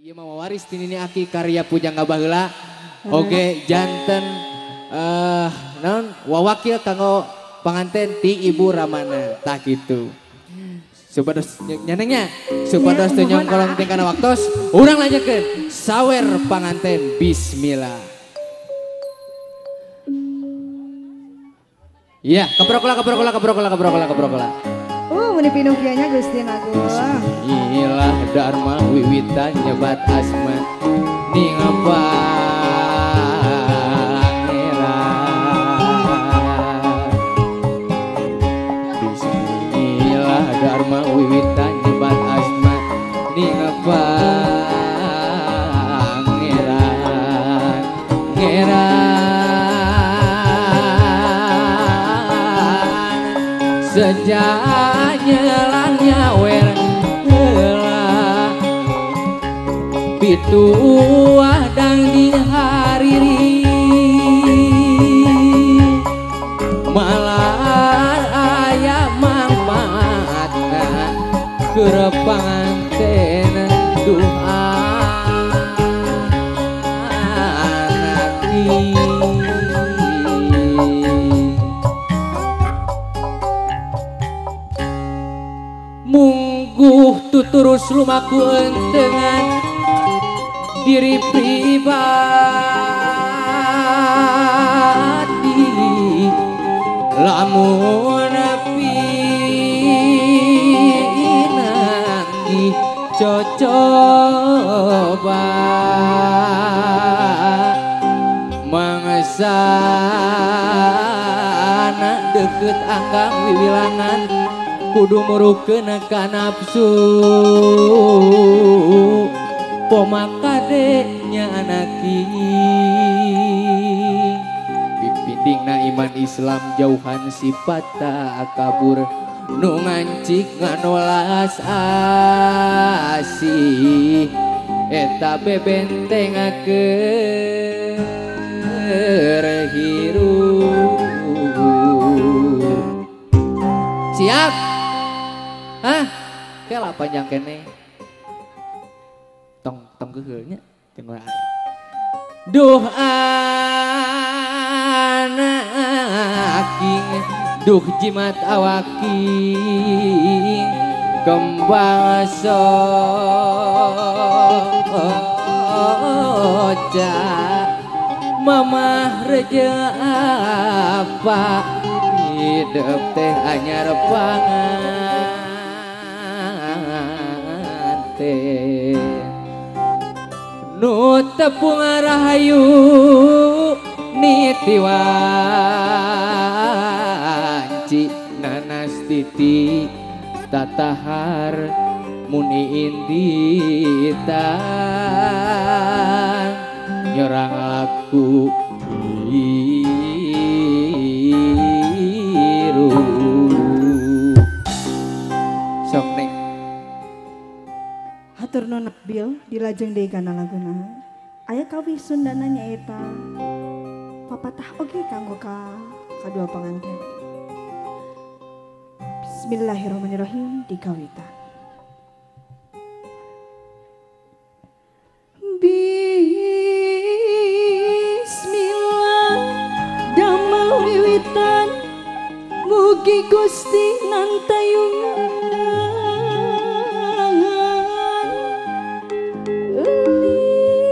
Ieu mah waris tinini aki karya pujangga baheula. Oge janten naon wawakil kanggo panganten ti Ibu Ramana tah kitu. Supados nyanengnya supados teu nyongkolong teh kana waktos urang lanjutkeun sawer panganten bismillah. Iya, keprokola. Meni Pinokianya Gusti Agung. Bismillah Dharma wiwitan nyebat asma ning Bismillah Dharma wiwitan nyebat asma ning sejak nyelan nyawer heula pituah dang dihariri malar aya mangpaatna keur panganten duha mungguh tuturus lumaku dengan diri pribadi lamun pinanti cocoba mangsana deket anggang wiwilangan kudu murukeun ka nafsu pomakadenya anaki pipindingna iman Islam jauhan sifat takabur nu ngancik nganolas asih eta bebentengakeun hirup siap. Hah, kela panjang kene. Tong geulnya jeung wae. Duh anaking, duh jimat awaking kembang soca mamah reja apa hidup teh anyar panganten nu tepung rahayu nitiwanci nanas titi tatahar muni inditan nyerang laku sok neng hatur nuhun Nabil dilajeng deui kana laguna aya kawih Sundana nyaeta papatah oge kanggo kadua panganten. Bismillahirrahmanirrahim dikawitan. Bismillah damel wiwitan mugi Gusti nantayungan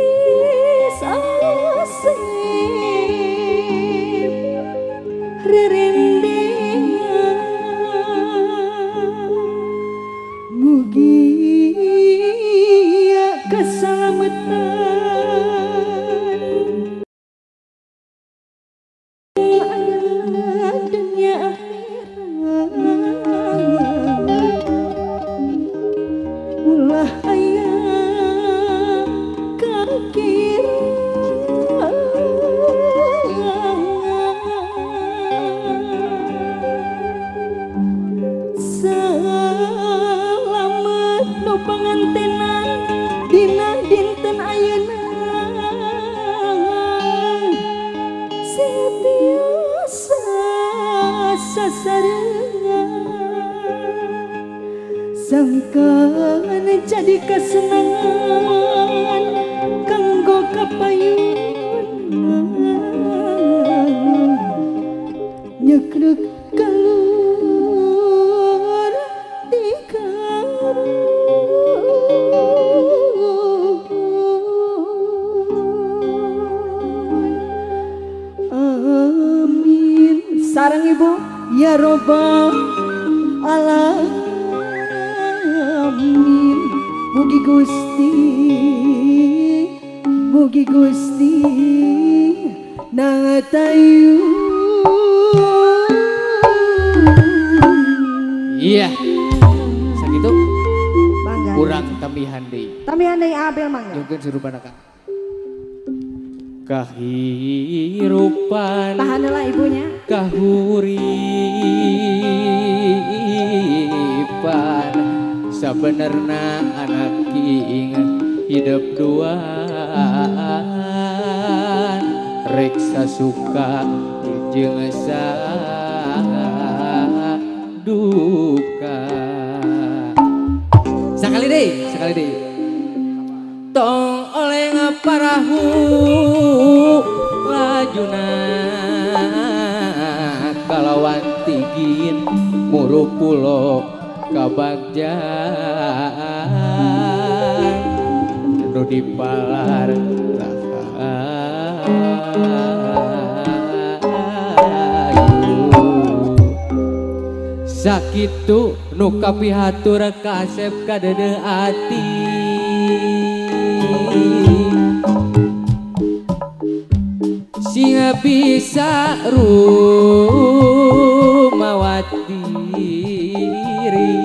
eulis asep rerendengan mugi keselamatan dunia ulah ayah kakira selamat nu pangantenan dina dinten ayeuna setiasa sasarengan sangkan jadi kesenangan Ya Robbal alamin. Mugi Gusti nangatayu. Iya. Sakitu Bangga. kurang tambihan deui. Tambihan deui Abel mangga. Jungkeun surupana Kang. Kahirupan Tahan heula ibunya. Kahuripan sabenerna anak ingat hidup duaan reksa suka jeung duka. Sekali deh. Tong oleh ngaparahu lajuna kalawan tigin muru pulo kabagjan nu dipalar sakitu nu kapihatur kasep kadede ati singa bisa rumawat diri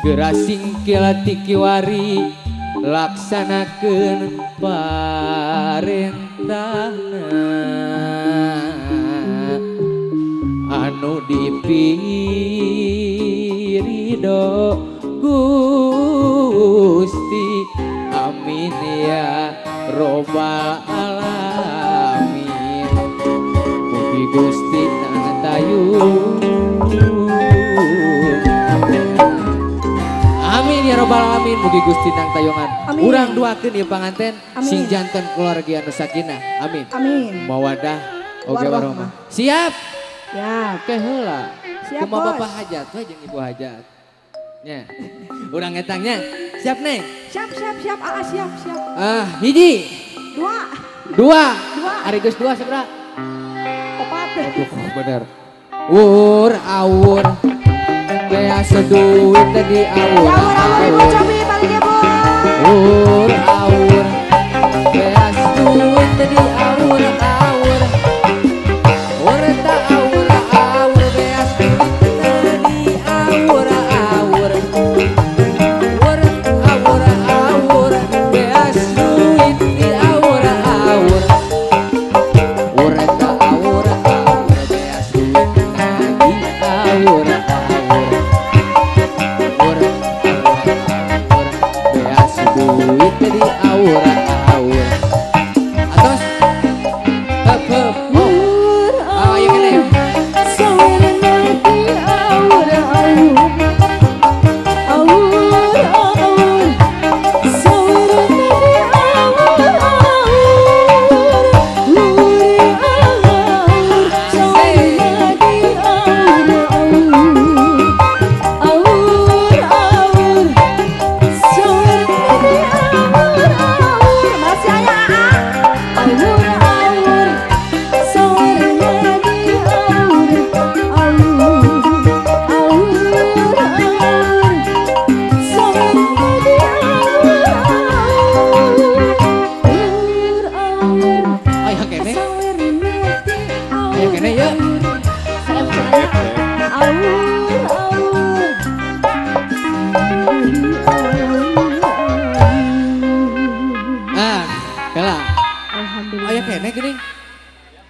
gerasing kilati kiwari laksanakeun parentahna anu dipirido Gusti amin ya robbal alamin. Mugi Gusti nangtayun amin ya robbal alamin. Mugi Gusti nangtayungan urang duakeun ieu panganten sing janten keluarga anu sakinah amin mawadah oge warahmah. Siap ke heula kumaha bapak hajat we jeung ibu hajat nya urang ngetangnya siap neng siap siap. Hiji dua ari geus dua sabaraha opat bener awur beas duit tadi awur ibu cobi balik ya bu awur beas duit tadi awur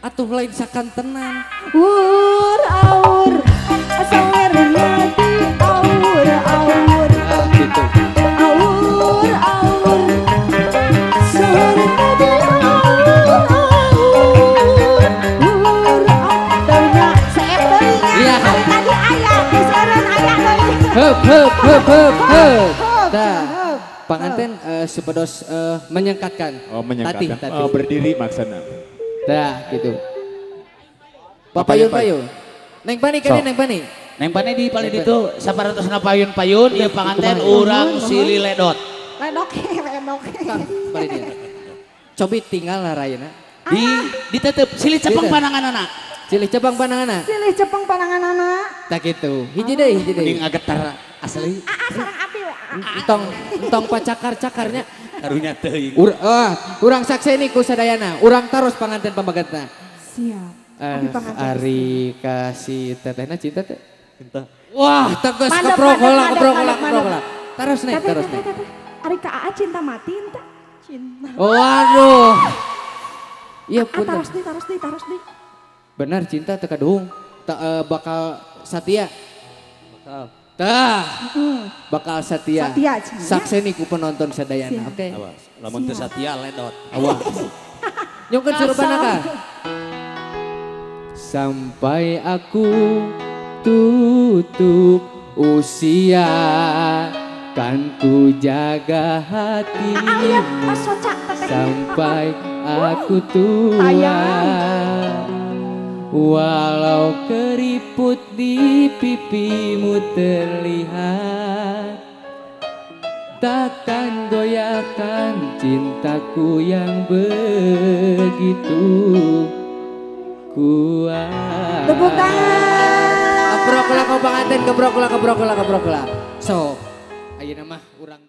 atuh lain sakan tenan awur sawer mati awur gitu awur sawer mati awur taunya seep teuingnya tadi aya keseran aya tah panganten sepedos menyengkatkan menyengkatkan berdiri maksana. Dah gitu. Papayun. Neng Pani kan Neng Pani. Neng Pani di paling itu 100 payun ieu panganten urang si Liledot. Ledok. Cobi tinggal lah rayana. Ditetep silih cepeng pananganana. Silih cepang pandanganna. Silih cepeng panangan anak. Tak gitu. Hiji deui, hiji deui. Mending agetar asli. Sarang api we. Entong pacakar-cakarnya. Karunya teuing. Urang sakseni ku sadayana. Urang taros panganten pambagatna. Siap. Abi panganten. Ari kasih tetehna cinta teh. Cinta. Wah, tegas Madep, keprokola. madep. Terus nih. Ari ka Aa cinta mati ente. Cinta. Waduh. Iya punten. Taros di. Benar cinta teu kadung. Bakal satia. Bakal. Bakal satia. Satia, Cing, ya. Sakseni ku penonton sadayana, oke? Awas, lamun teu satia ledot. Awas. Nyongkeun surupana ka. Sampai aku tutup usia, kan ku jaga hatimu sampai aku tua. Walau keriput di pipimu terlihat, takkan goyahkan cintaku yang begitu kuat. Tepuk tangan. Kebroklah kau panganten, kebroklah. So, ayeuna mah urang